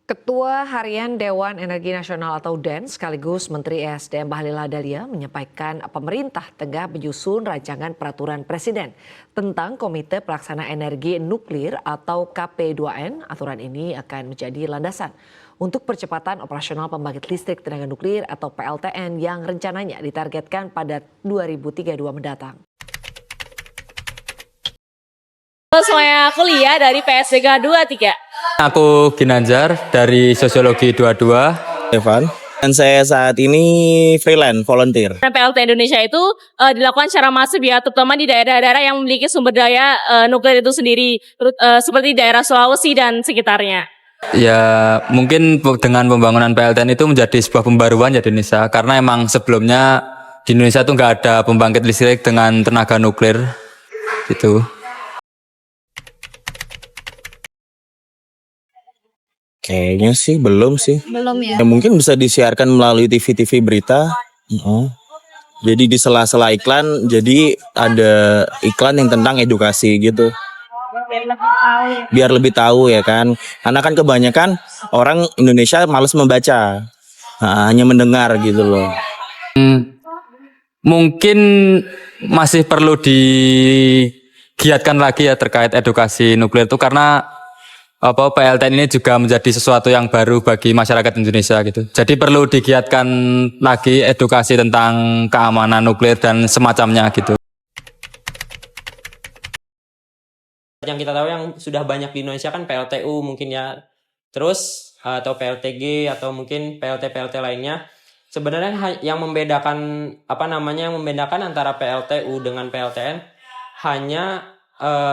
Ketua Harian Dewan Energi Nasional atau DEN sekaligus Menteri ESDM Bahlil Lahadalia menyampaikan pemerintah tengah menyusun rancangan peraturan presiden tentang Komite Pelaksana Energi Nuklir atau KP2N. Aturan ini akan menjadi landasan untuk percepatan operasional pembangkit listrik tenaga nuklir atau PLTN yang rencananya ditargetkan pada 2032 mendatang. Semuanya kuliah dari PSDK 23. Aku Ginanjar dari Sosiologi 22. Evan. Dan saya saat ini freelance, volunteer. PLT Indonesia itu dilakukan secara masif ya, terutama di daerah-daerah yang memiliki sumber daya nuklir itu sendiri, seperti daerah Sulawesi dan sekitarnya. Ya mungkin dengan pembangunan PLTN itu menjadi sebuah pembaruan ya di Indonesia. Karena emang sebelumnya di Indonesia tuh nggak ada pembangkit listrik dengan tenaga nuklir gitu. Kayaknya sih belum sih. Belum ya? Ya mungkin bisa disiarkan melalui TV-TV berita. Jadi di sela-sela iklan, jadi ada iklan yang tentang edukasi gitu. Biar lebih tahu ya kan. Karena kan kebanyakan orang Indonesia malas membaca. Hanya mendengar gitu loh. Mungkin masih perlu digiatkan lagi ya terkait edukasi nuklir itu karena PLTN ini juga menjadi sesuatu yang baru bagi masyarakat Indonesia gitu. Jadi perlu digiatkan lagi edukasi tentang keamanan nuklir dan semacamnya gitu. Yang kita tahu yang sudah banyak di Indonesia kan PLTU mungkin ya. Terus atau PLTG atau mungkin PLT lainnya. Sebenarnya yang membedakan antara PLTU dengan PLTN hanya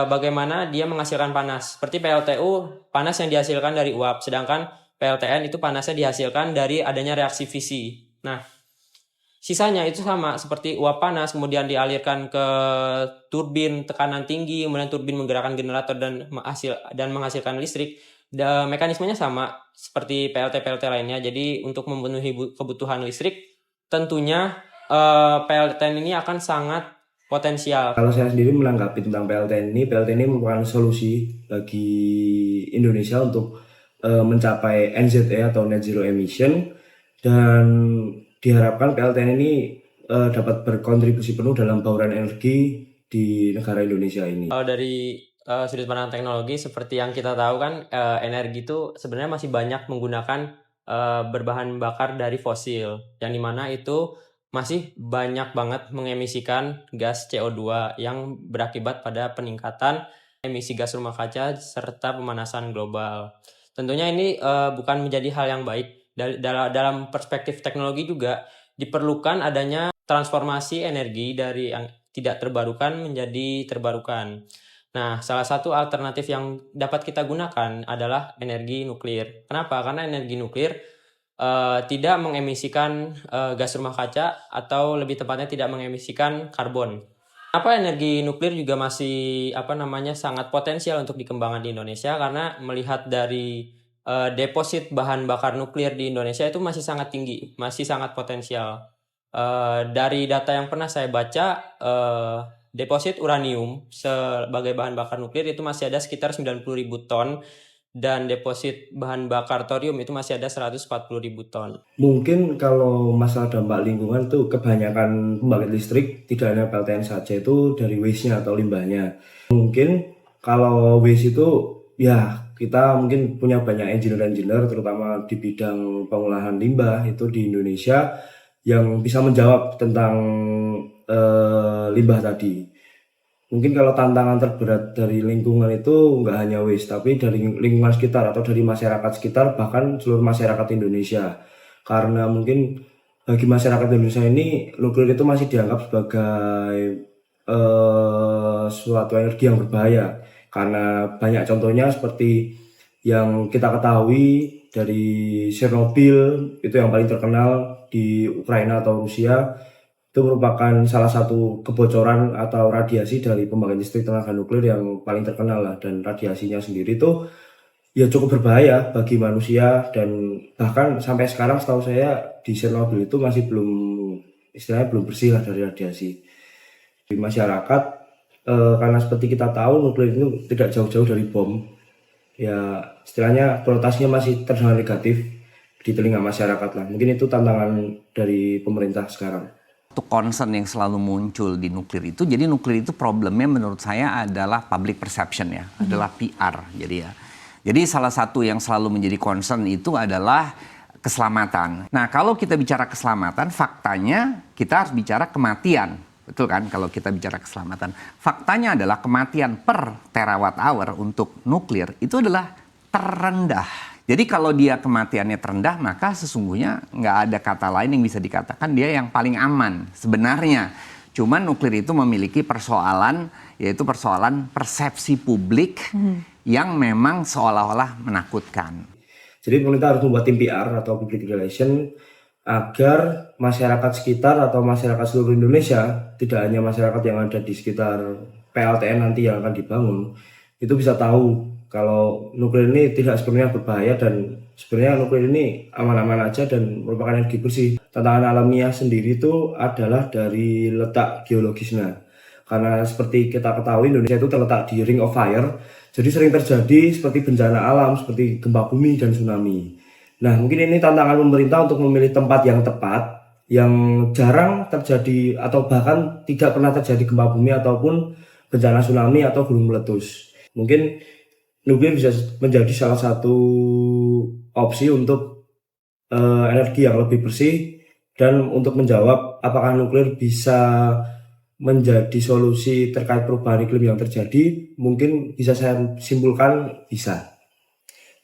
bagaimana dia menghasilkan panas. Seperti PLTU, panas yang dihasilkan dari uap, sedangkan PLTN itu panasnya dihasilkan dari adanya reaksi fisi. Nah, sisanya itu sama seperti uap panas kemudian dialirkan ke turbin tekanan tinggi, kemudian turbin menggerakkan generator dan menghasilkan listrik. Mekanismenya sama seperti PLT lainnya. Jadi untuk memenuhi kebutuhan listrik, tentunya PLTN ini akan sangat potensial. Kalau saya sendiri menanggapi tentang PLTN ini merupakan solusi bagi Indonesia untuk mencapai NZE atau Net Zero Emission, dan diharapkan PLTN ini dapat berkontribusi penuh dalam bauran energi di negara Indonesia ini. Kalau dari sudut pandang teknologi, seperti yang kita tahu kan, energi itu sebenarnya masih banyak menggunakan berbahan bakar dari fosil, yang dimana itu masih banyak banget mengemisikan gas CO2 yang berakibat pada peningkatan emisi gas rumah kaca serta pemanasan global. Tentunya ini bukan menjadi hal yang baik. Dalam perspektif teknologi juga diperlukan adanya transformasi energi dari yang tidak terbarukan menjadi terbarukan. Nah, salah satu alternatif yang dapat kita gunakan adalah energi nuklir. Kenapa? Karena energi nuklir tidak mengemisikan gas rumah kaca, atau lebih tepatnya tidak mengemisikan karbon. Energi nuklir juga masih sangat potensial untuk dikembangkan di Indonesia, karena melihat dari deposit bahan bakar nuklir di Indonesia itu masih sangat tinggi, masih sangat potensial. Dari data yang pernah saya baca, deposit uranium sebagai bahan bakar nuklir itu masih ada sekitar 90.000 ton, dan deposit bahan bakar thorium itu masih ada 140.000 ton. Mungkin kalau masalah dampak lingkungan tuh kebanyakan pembangkit listrik tidak hanya PLTN saja, itu dari waste-nya atau limbahnya. Mungkin kalau waste itu ya kita mungkin punya banyak engineer terutama di bidang pengolahan limbah itu di Indonesia yang bisa menjawab tentang limbah tadi. Mungkin kalau tantangan terberat dari lingkungan itu nggak hanya waste, tapi dari lingkungan sekitar atau dari masyarakat sekitar, bahkan seluruh masyarakat Indonesia. Karena mungkin bagi masyarakat Indonesia ini nuklir itu masih dianggap sebagai suatu energi yang berbahaya. Karena banyak contohnya seperti yang kita ketahui dari Chernobyl, itu yang paling terkenal di Ukraina atau Rusia. Itu merupakan salah satu kebocoran atau radiasi dari pembangkit listrik tenaga nuklir yang paling terkenal lah, dan radiasinya sendiri itu ya cukup berbahaya bagi manusia, dan bahkan sampai sekarang setahu saya di Chernobyl itu masih belum bersih lah dari radiasi. Di masyarakat karena seperti kita tahu nuklir itu tidak jauh-jauh dari bom. Ya istilahnya konotasinya masih terdengar negatif di telinga masyarakat lah. Mungkin itu tantangan dari pemerintah sekarang. Satu concern yang selalu muncul di nuklir itu, jadi nuklir itu problemnya menurut saya adalah public perception ya, adalah PR. Jadi salah satu yang selalu menjadi concern itu adalah keselamatan. Nah, kalau kita bicara keselamatan, faktanya kita harus bicara kematian. Betul kan kalau kita bicara keselamatan. Faktanya adalah kematian per terawatt hour untuk nuklir itu adalah terendah. Jadi kalau dia kematiannya terendah, maka sesungguhnya nggak ada kata lain yang bisa dikatakan dia yang paling aman sebenarnya. Cuman nuklir itu memiliki persoalan, yaitu persoalan persepsi publik yang memang seolah-olah menakutkan. Jadi pemerintah harus membuat tim PR atau public relation agar masyarakat sekitar atau masyarakat seluruh Indonesia, tidak hanya masyarakat yang ada di sekitar PLTN nanti yang akan dibangun, itu bisa tahu kalau nuklir ini tidak sepenuhnya berbahaya dan sebenarnya nuklir ini aman-aman aja dan merupakan energi bersih. Tantangan alamiah sendiri itu adalah dari letak geologisnya. Karena seperti kita ketahui Indonesia itu terletak di Ring of Fire, jadi sering terjadi seperti bencana alam seperti gempa bumi dan tsunami. Nah, mungkin ini tantangan pemerintah untuk memilih tempat yang tepat, yang jarang terjadi atau bahkan tidak pernah terjadi gempa bumi ataupun bencana tsunami atau gunung meletus. Mungkin nuklir bisa menjadi salah satu opsi untuk energi yang lebih bersih dan untuk menjawab apakah nuklir bisa menjadi solusi terkait perubahan iklim yang terjadi, mungkin bisa saya simpulkan bisa.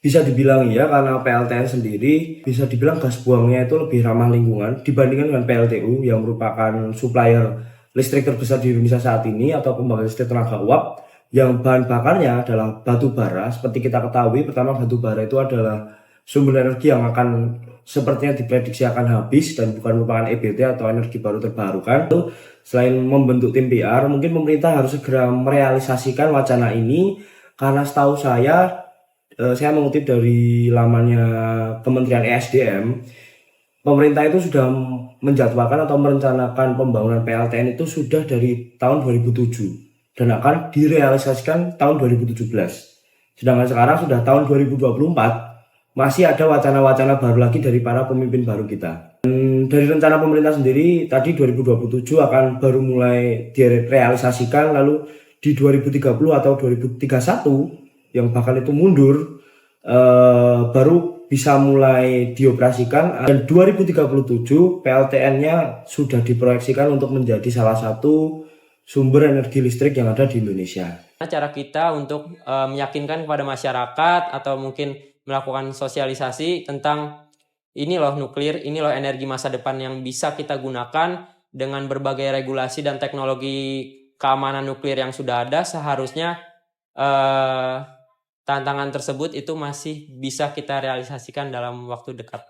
Bisa dibilang iya karena PLTN sendiri bisa dibilang gas buangnya itu lebih ramah lingkungan dibandingkan dengan PLTU yang merupakan supplier listrik terbesar di Indonesia saat ini atau pembangkit listrik tenaga uap yang bahan bakarnya adalah batu bara. Seperti kita ketahui, pertama batu bara itu adalah sumber energi yang akan sepertinya diprediksi akan habis dan bukan merupakan EBT atau energi baru terbarukan. Selain membentuk tim PR, mungkin pemerintah harus segera merealisasikan wacana ini karena setahu saya mengutip dari lamannya Kementerian ESDM, pemerintah itu sudah menjadwalkan atau merencanakan pembangunan PLTN itu sudah dari tahun 2007 dan akan direalisasikan tahun 2017. Sedangkan sekarang sudah tahun 2024, masih ada wacana-wacana baru lagi dari para pemimpin baru kita. Dan dari rencana pemerintah sendiri, tadi 2027 akan baru mulai direalisasikan, lalu di 2030 atau 2031, yang bahkan itu mundur, baru bisa mulai dioperasikan. Dan 2037 PLTN-nya sudah diproyeksikan untuk menjadi salah satu sumber energi listrik yang ada di Indonesia. Cara kita untuk meyakinkan kepada masyarakat atau mungkin melakukan sosialisasi tentang ini loh nuklir, ini loh energi masa depan yang bisa kita gunakan dengan berbagai regulasi dan teknologi keamanan nuklir yang sudah ada. Seharusnya tantangan tersebut itu masih bisa kita realisasikan dalam waktu dekat.